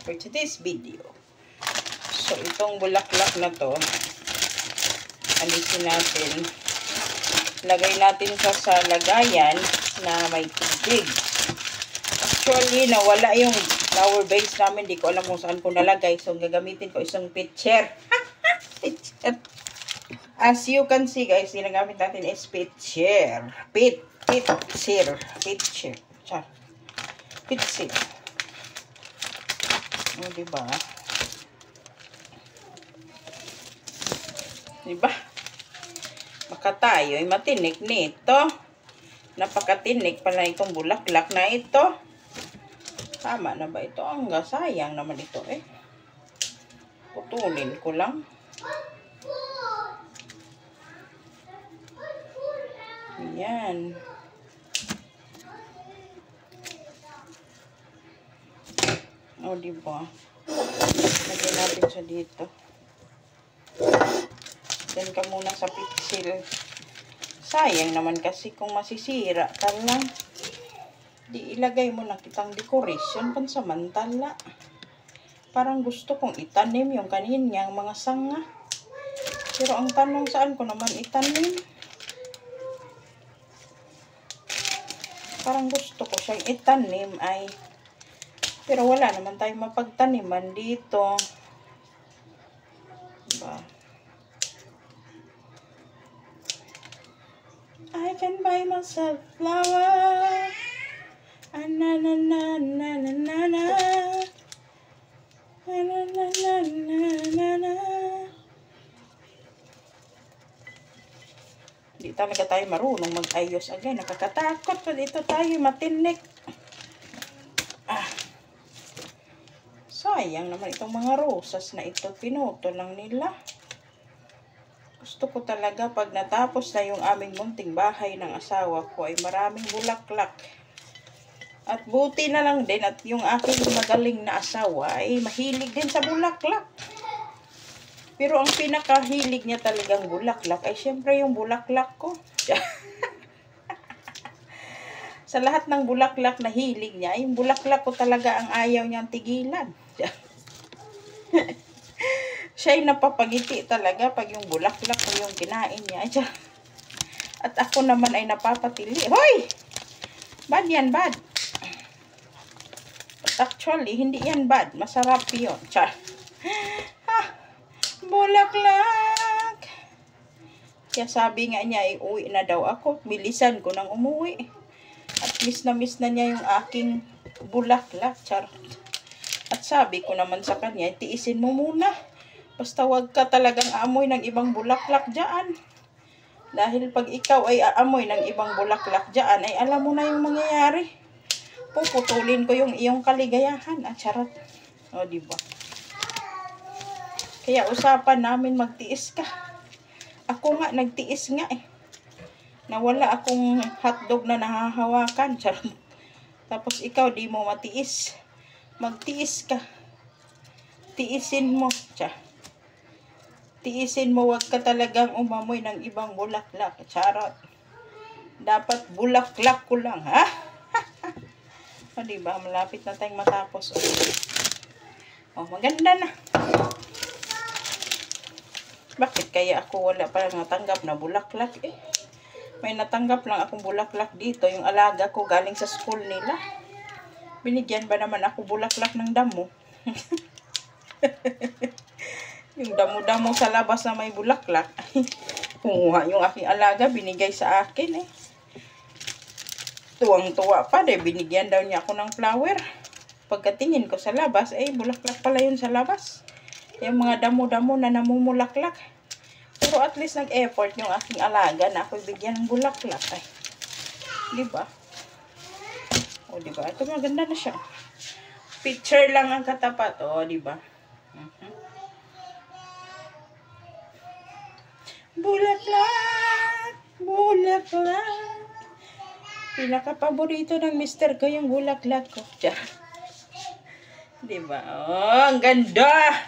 For today's video. So, itong bulaklak na to, alisin natin. Lagay natin sa lagayan na may tubig. Actually, nawala yung flower vase namin. Di ko alam kung saan ko nalagay. So, gagamitin ko isang pitcher. Pitcher. As you can see, guys, ginagamit natin is pitcher. Pitcher. Pitcher. O, diba? Diba? Baka tayo ay matinik nito. Napakatinik pala itong bulaklak na ito. Tama na ba ito? Ang sayang naman ito eh. Putulin ko lang. Ayan. O, diba? Lagyan natin siya dito. Then ka muna sa pitsil. Sayang naman kasi kung masisira ka lang. Di ilagay mo na kitang decoration pansamantala. Parang gusto kong itanim yung kaninyang mga sanga. Pero ang tanong, saan ko naman itanim? Parang gusto ko siyang itanim ay... Pero wala naman tayong mapagtaniman dito. Diba? I can buy myself flower. Na na na na na na na. Na na na na na na. Hindi talaga tayo marunong mag-ayos agad. Nakakatakot pa dito tayo matinik. Sayang naman itong mga rosas na ito. Pinuto lang nila. Gusto ko talaga pag natapos na yung aming munting bahay ng asawa ko ay maraming bulaklak. At buti na lang din at yung aking magaling na asawa ay mahilig din sa bulaklak. Pero ang pinakahilig niya talagang bulaklak ay syempre yung bulaklak ko. Sa lahat ng bulaklak na hilig niya, yung bulaklak ko talaga ang ayaw niyang tigilan. Siya'y napapagiti talaga pag yung bulaklak ko yung kinain niya. At ako naman ay napapatili. Hoy! Bad yan, bad. But actually, hindi yan bad. Masarap yun. Bulaklak! Kaya sabi nga niya, uwi na daw ako. Bilisan ko nang umuwi. At miss na niya yung aking bulaklak. Charot. At sabi ko naman sa kanya, tiisin mo muna. Basta wag ka talagang aamoy ng ibang bulaklak dyan. Dahil pag ikaw ay aamoy ng ibang bulaklak dyan, ay alam mo na yung mangyayari. Puputulin ko yung iyong kaligayahan. Charot. O, diba? Kaya usapan namin magtiis ka. Ako nga, nagtiis nga eh. Nawala akong hotdog na nahahawakan. Charot. Tapos ikaw di mo matiis. Magtiis ka. Tiisin mo. Tiisin mo. Wag ka talagang umamoy ng ibang bulaklak. Charot. Dapat bulaklak ko lang. Ha? O diba? Malapit na tayong matapos. O maganda na. Bakit kaya ako wala pa natanggap na bulaklak eh? May natanggap lang akong bulaklak dito. Yung alaga ko galing sa school nila. Binigyan ba naman ako bulaklak ng damo? Yung damo-damo sa labas na may bulaklak. Kumuha yung aking alaga, binigay sa akin eh. Tuwang-tuwa pa de, binigyan daw niya ako ng flower. Pagkatingin ko sa labas, bulaklak pala yun sa labas. Yung mga damo-damo na namumulaklak. Pero at least nag-effort yung aking alaga na ako bigyan ng bulaklak. Ay, diba? O, diba? Ito maganda na siya. Picture lang ang katapat. O, diba? Bulaklak! Bulaklak! Pinaka-paborito ng mister ko yung bulaklak ko. Diba? Oh, ang ganda!